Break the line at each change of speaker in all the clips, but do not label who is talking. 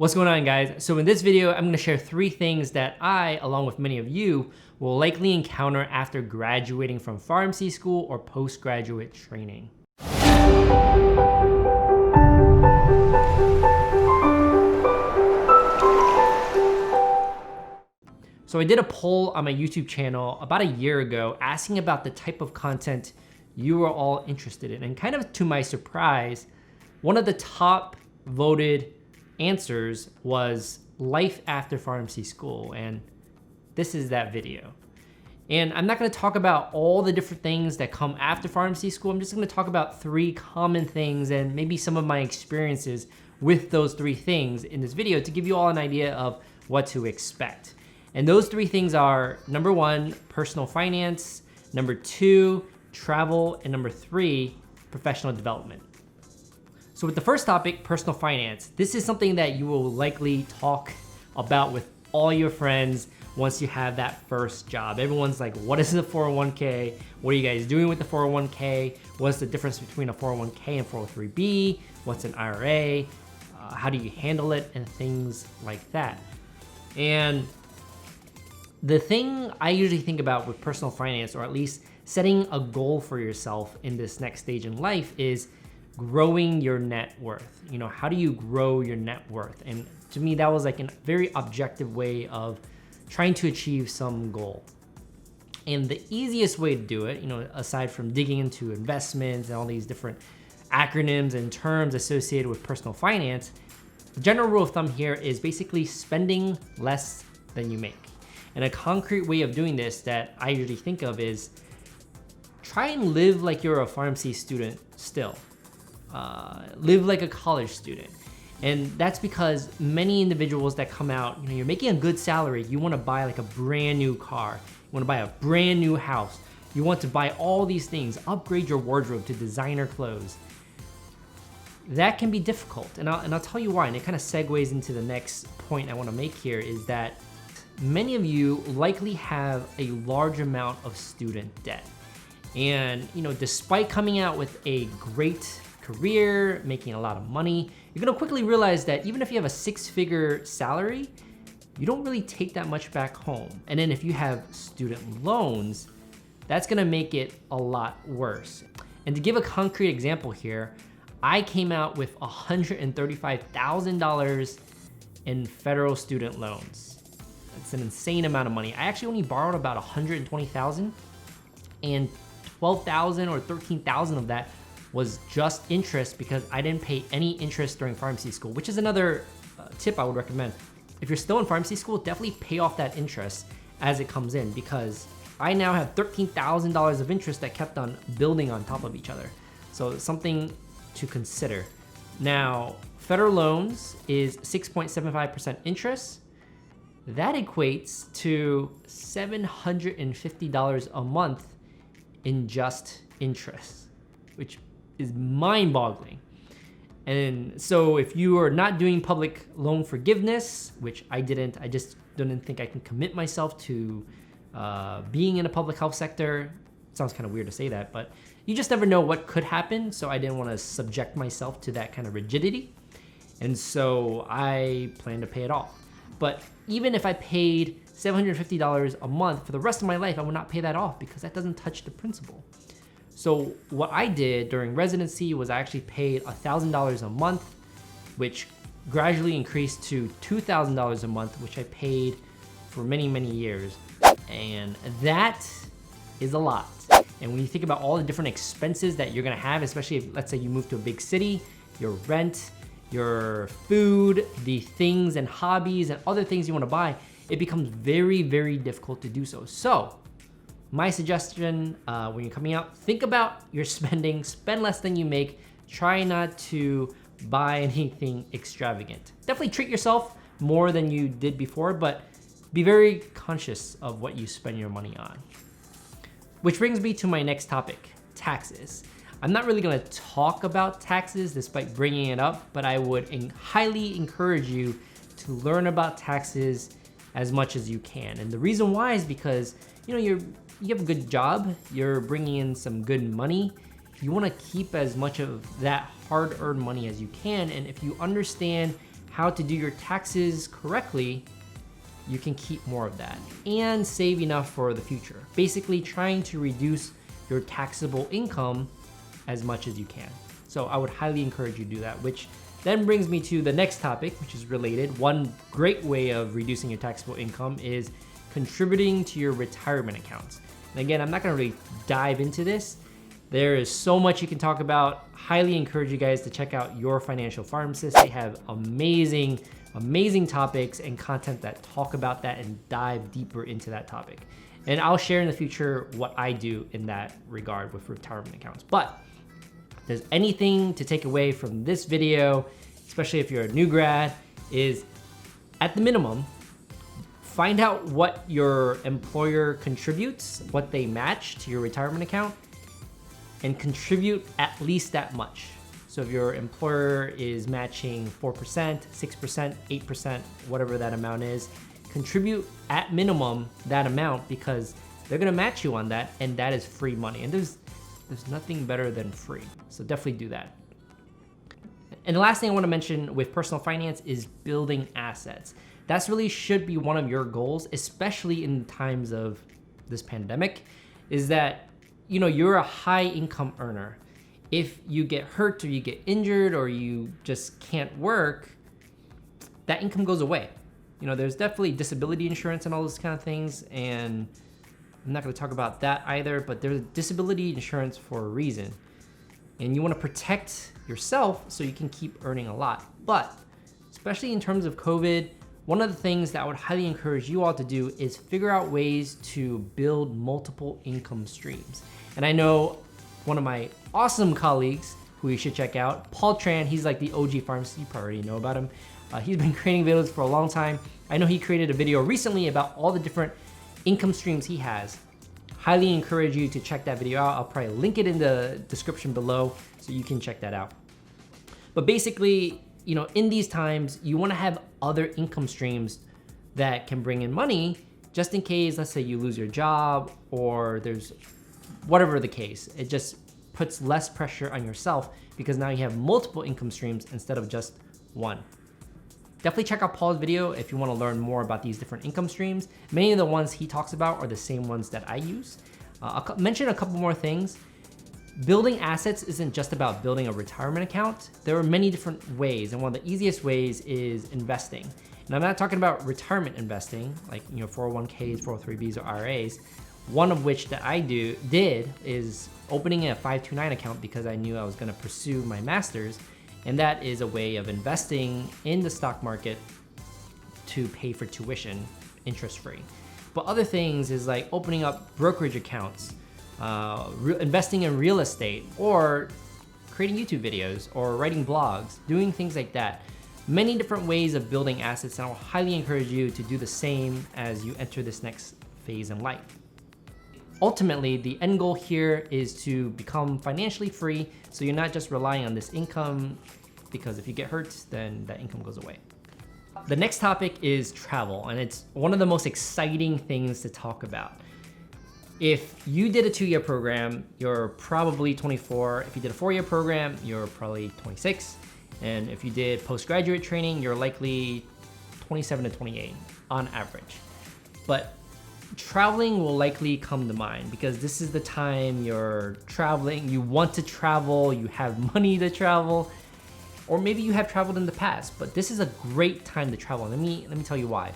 What's going on, guys? So in this video, I'm gonna share 3 things that I, along with many of you, will likely encounter after graduating from pharmacy school or postgraduate training. So I did a poll on my YouTube channel about a year ago asking about the type of content you were all interested in. And kind of to my surprise, one of the top voted answers was life after pharmacy school. And this is that video. And I'm not gonna talk about all the different things that come after pharmacy school. I'm just gonna talk about 3 common things and maybe some of my experiences with those 3 things in this video to give you all an idea of what to expect. And those 3 things are, number 1, personal finance, number 2, travel, and number 3, professional development. So with the first topic, personal finance, this is something that you will likely talk about with all your friends once you have that first job. Everyone's like, what is the 401k? What are you guys doing with the 401k? What's the difference between a 401k and 403b? What's an IRA? How do you handle it? And things like that. And the thing I usually think about with personal finance, or at least setting a goal for yourself in this next stage in life, is growing your net worth. You know, how do you grow your net worth? And to me, that was like a very objective way of trying to achieve some goal. And the easiest way to do it, you know, aside from digging into investments and all these different acronyms and terms associated with personal finance, the general rule of thumb here is basically spending less than you make. And a concrete way of doing this that I usually think of is try and live like you're a pharmacy student still. Live like a college student. And that's because many individuals that come out, you know, you're making a good salary, you wanna buy like a brand new car, you wanna buy a brand new house, you want to buy all these things, upgrade your wardrobe to designer clothes. That can be difficult, and I'll tell you why, and it kind of segues into the next point I wanna make here, is that many of you likely have a large amount of student debt. And you know, despite coming out with a great career, making a lot of money, you're gonna quickly realize that even if you have a 6-figure salary, you don't really take that much back home. And then if you have student loans, that's gonna make it a lot worse. And to give a concrete example here, I came out with $135,000 in federal student loans. It's an insane amount of money. I actually only borrowed about $120,000, and $12,000 or $13,000 of that was just interest because I didn't pay any interest during pharmacy school, which is another tip I would recommend. If you're still in pharmacy school, definitely pay off that interest as it comes in, because I now have $13,000 of interest that kept on building on top of each other. So it's something to consider. Now, federal loans is 6.75% interest. That equates to $750 a month in just interest, which is mind-boggling. And so if you are not doing public loan forgiveness, which I just didn't think I can commit myself to being in a public health sector. It sounds kind of weird to say that, but you just never know what could happen. So I didn't want to subject myself to that kind of rigidity. And so I plan to pay it off. But even if I paid $750 a month for the rest of my life, I would not pay that off because that doesn't touch the principal. So what I did during residency was I actually paid $1,000 a month, which gradually increased to $2,000 a month, which I paid for many, many years. And that is a lot. And when you think about all the different expenses that you're gonna have, especially if, let's say, you move to a big city, your rent, your food, the things and hobbies and other things you wanna buy, it becomes very, very difficult to do so. So my suggestion when you're coming out, think about your spending, spend less than you make, try not to buy anything extravagant. Definitely treat yourself more than you did before, but be very conscious of what you spend your money on. Which brings me to my next topic, taxes. I'm not really gonna talk about taxes despite bringing it up, but I would highly encourage you to learn about taxes as much as you can. And the reason why is because, you know, you have a good job, you're bringing in some good money, you wanna keep as much of that hard-earned money as you can. And if you understand how to do your taxes correctly, you can keep more of that and save enough for the future. Basically trying to reduce your taxable income as much as you can. So I would highly encourage you to do that, which then brings me to the next topic, which is related. One great way of reducing your taxable income is contributing to your retirement accounts. And again, I'm not gonna really dive into this. There is so much you can talk about. Highly encourage you guys to check out Your Financial Pharmacist. They have amazing topics and content that talk about that and dive deeper into that topic. And I'll share in the future what I do in that regard with retirement accounts. But if there's anything to take away from this video, especially if you're a new grad, is at the minimum, find out what your employer contributes, what they match to your retirement account, and contribute at least that much. So if your employer is matching 4%, 6%, 8%, whatever that amount is, contribute at minimum that amount, because they're gonna match you on that, and that is free money. And there's nothing better than free. So definitely do that. And the last thing I wanna mention with personal finance is building assets. That's really should be one of your goals, especially in times of this pandemic, is that you're a high income earner. If you get hurt or you get injured or you just can't work, that income goes away. There's definitely disability insurance and all those kind of things, and I'm not gonna talk about that either, but there's disability insurance for a reason. And you wanna protect yourself so you can keep earning a lot. But especially in terms of COVID, one of the things that I would highly encourage you all to do is figure out ways to build multiple income streams. And I know one of my awesome colleagues who you should check out, Paul Tran, he's like the OG pharmacist, you probably already know about him. He's been creating videos for a long time. I know he created a video recently about all the different income streams he has. Highly encourage you to check that video out. I'll probably link it in the description below so you can check that out. But basically, in these times, you wanna have other income streams that can bring in money just in case, let's say you lose your job or there's whatever the case. It just puts less pressure on yourself because now you have multiple income streams instead of just one. Definitely check out Paul's video if you wanna learn more about these different income streams. Many of the ones he talks about are the same ones that I use. I'll mention a couple more things. Building assets isn't just about building a retirement account. There are many different ways, and one of the easiest ways is investing. And I'm not talking about retirement investing, like 401ks, 403bs, or IRAs. One of which that I did is opening a 529 account because I knew I was gonna pursue my master's, and that is a way of investing in the stock market to pay for tuition interest-free. But other things is like opening up brokerage accounts, investing in real estate, or creating YouTube videos, or writing blogs, doing things like that. Many different ways of building assets, and I will highly encourage you to do the same as you enter this next phase in life. Ultimately, the end goal here is to become financially free, so you're not just relying on this income, because if you get hurt, then that income goes away. The next topic is travel, and it's one of the most exciting things to talk about. If you did a 2-year program, you're probably 24. If you did a 4-year program, you're probably 26. And if you did postgraduate training, you're likely 27 to 28 on average. But traveling will likely come to mind because this is the time you're traveling, you want to travel, you have money to travel, or maybe you have traveled in the past, but this is a great time to travel. Let me tell you why.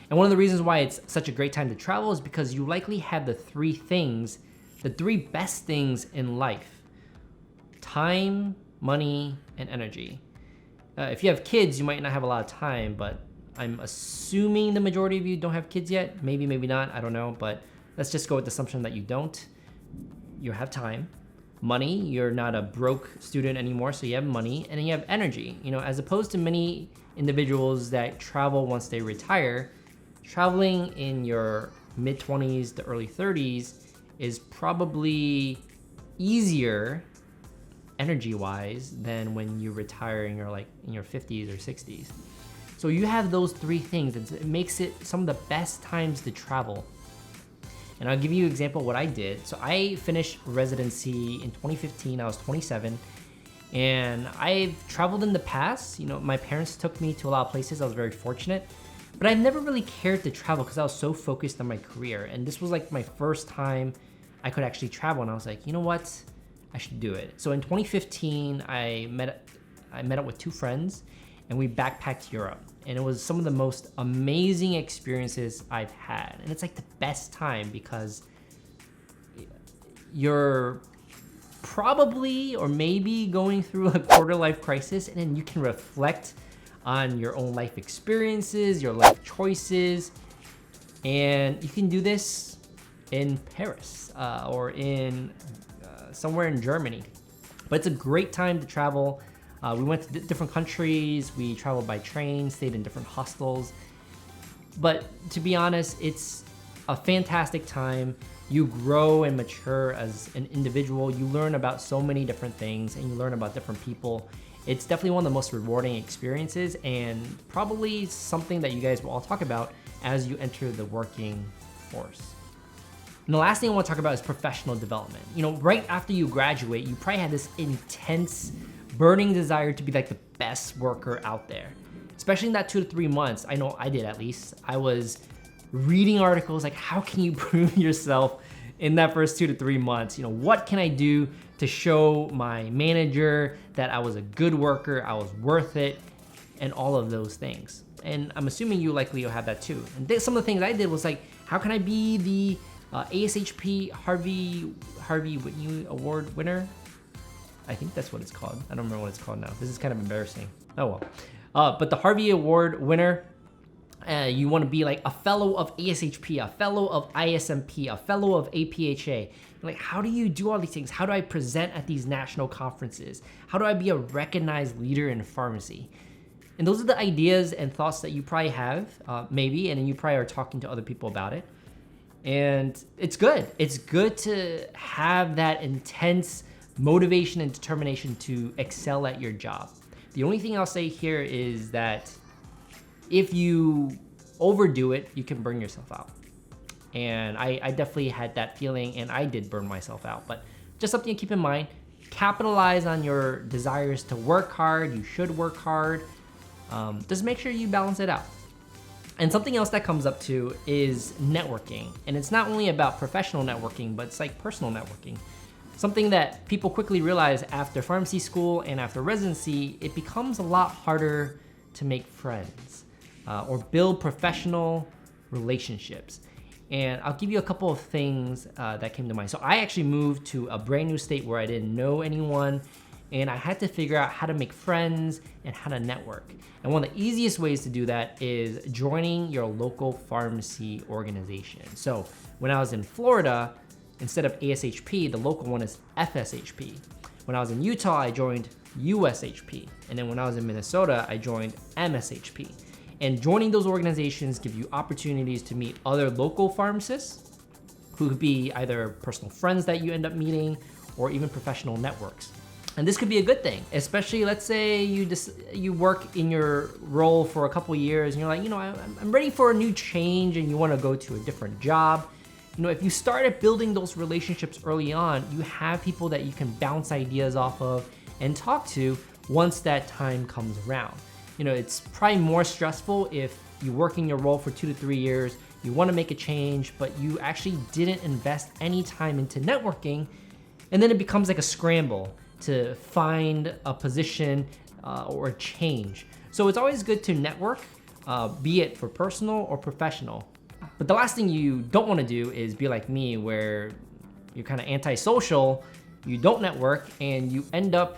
And one of the reasons why it's such a great time to travel is because you likely have the three best things in life: time, money, and energy. If you have kids, you might not have a lot of time, but I'm assuming the majority of you don't have kids yet. Maybe, maybe not, I don't know, but let's just go with the assumption that you don't. You have time. Money, you're not a broke student anymore, so you have money, and then you have energy. As opposed to many individuals that travel once they retire, traveling in your mid-20s to early 30s is probably easier energy-wise than when you retire and you're like in your 50s or 60s. So you have those three things, and it makes it some of the best times to travel. And I'll give you an example of what I did. So I finished residency in 2015, I was 27, And I've traveled in the past. My parents took me to a lot of places. I was very fortunate. But I never really cared to travel because I was so focused on my career. And this was like my first time I could actually travel. And I was like, you know what? I should do it. So in 2015, I met up with 2 friends and we backpacked Europe. And it was some of the most amazing experiences I've had. And it's like the best time because you're probably or maybe going through a quarter life crisis, and then you can reflect on your own life experiences, your life choices, and you can do this in Paris or in somewhere in Germany. But it's a great time to travel. We went to different countries, we traveled by train, stayed in different hostels. But to be honest, it's a fantastic time. You grow and mature as an individual. You learn about so many different things and you learn about different people. It's definitely one of the most rewarding experiences and probably something that you guys will all talk about as you enter the working force. And the last thing I want to talk about is professional development. Right after you graduate, you probably had this intense, burning desire to be like the best worker out there. Especially in that 2 to 3 months, I know I did at least. I was reading articles like, how can you prove yourself in that first 2 to 3 months? What can I do to show my manager that I was a good worker, I was worth it, and all of those things. And I'm assuming you likely will have that too. And some of the things I did was like, how can I be the ASHP Harvey Whitney Award winner? I think that's what it's called. I don't remember what it's called now. This is kind of embarrassing. Oh well. But the Harvey Award winner, you want to be like a fellow of ASHP, a fellow of ISMP, a fellow of APHA. Like, how do you do all these things? How do I present at these national conferences? How do I be a recognized leader in pharmacy? And those are the ideas and thoughts that you probably have, maybe, and then you probably are talking to other people about it. And it's good. It's good to have that intense motivation and determination to excel at your job. The only thing I'll say here is that if you overdo it, you can burn yourself out. And I definitely had that feeling, and I did burn myself out. But just something to keep in mind, capitalize on your desires to work hard. You should work hard. Just make sure you balance it out. And something else that comes up too is networking. And it's not only about professional networking, but it's like personal networking. Something that people quickly realize after pharmacy school and after residency, it becomes a lot harder to make friends or build professional relationships. And I'll give you a couple of things that came to mind. So I actually moved to a brand new state where I didn't know anyone, and I had to figure out how to make friends and how to network. And one of the easiest ways to do that is joining your local pharmacy organization. So when I was in Florida, instead of ASHP, the local one is FSHP. When I was in Utah, I joined USHP. And then when I was in Minnesota, I joined MSHP. And joining those organizations give you opportunities to meet other local pharmacists who could be either personal friends that you end up meeting or even professional networks. And this could be a good thing, especially let's say you work in your role for a couple years and you're like, I'm ready for a new change and you want to go to a different job. If you started building those relationships early on, you have people that you can bounce ideas off of and talk to once that time comes around. It's probably more stressful if you work in your role for 2 to 3 years, you want to make a change, but you actually didn't invest any time into networking, and then it becomes like a scramble to find a position or a change. So it's always good to network, be it for personal or professional. But the last thing you don't want to do is be like me, where you're kind of antisocial, you don't network, and you end up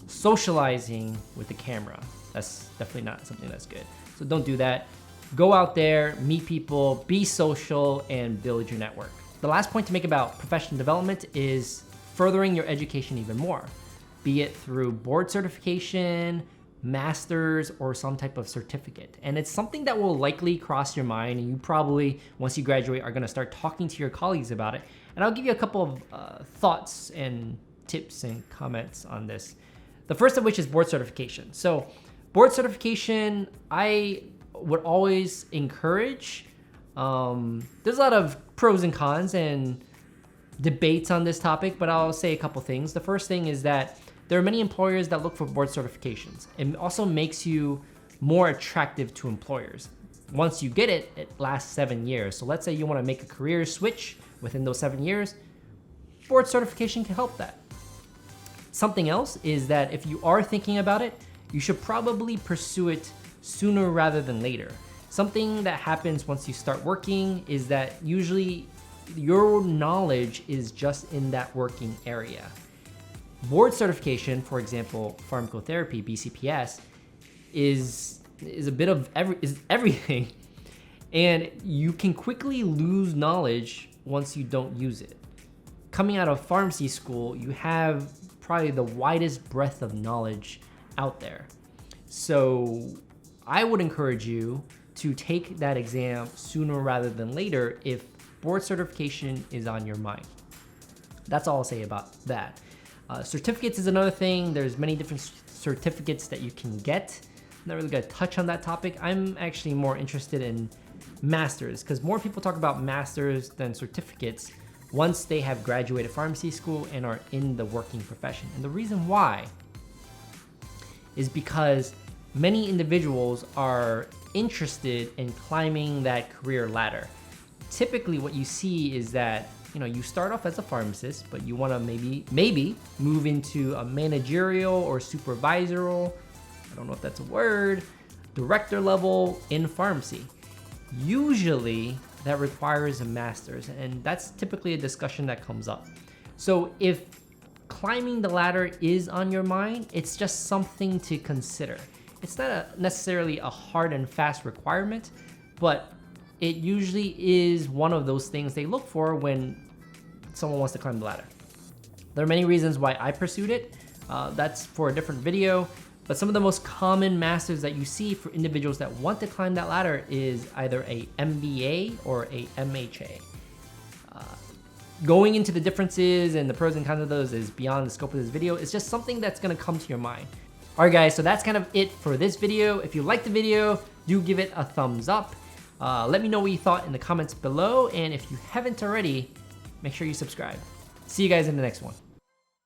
socializing with the camera. That's definitely not something that's good. So don't do that. Go out there, meet people, be social, and build your network. The last point to make about professional development is furthering your education even more, be it through board certification, master's, or some type of certificate. And it's something that will likely cross your mind, and you probably, once you graduate, are gonna start talking to your colleagues about it. And I'll give you a couple of thoughts and tips and comments on this. The first of which is board certification. So board certification, I would always encourage. There's a lot of pros and cons and debates on this topic, but I'll say a couple things. The first thing is that there are many employers that look for board certifications. It also makes you more attractive to employers. Once you get it, it lasts 7 years. So let's say you want to make a career switch within those 7 years, board certification can help that. Something else is that if you are thinking about it, you should probably pursue it sooner rather than later. Something that happens once you start working is that usually your knowledge is just in that working area. Board certification, for example, pharmacotherapy, BCPS, is a bit of everything. And you can quickly lose knowledge once you don't use it. Coming out of pharmacy school, you have probably the widest breadth of knowledge out there. So I would encourage you to take that exam sooner rather than later if board certification is on your mind. That's all I'll say about that. Certificates is another thing. There's many different certificates that you can get. I'm not really gonna touch on that topic. I'm actually more interested in masters because more people talk about masters than certificates once they have graduated pharmacy school and are in the working profession. And the reason why is because many individuals are interested in climbing that career ladder. Typically what you see is that you start off as a pharmacist, but you want to maybe move into a managerial or supervisor role. I don't know if that's a word, director level in pharmacy. Usually that requires a master's, and that's typically a discussion that comes up. So if climbing the ladder is on your mind, it's just something to consider. It's not necessarily a hard and fast requirement, but it usually is one of those things they look for when someone wants to climb the ladder. There are many reasons why I pursued it. That's for a different video. But some of the most common masters that you see for individuals that want to climb that ladder is either a MBA or a MHA. Going into the differences and the pros and cons of those is beyond the scope of this video. It's just something that's gonna come to your mind. All right guys, so that's kind of it for this video. If you liked the video, do give it a thumbs up. Let me know what you thought in the comments below. And if you haven't already, make sure you subscribe. See you guys in the next one.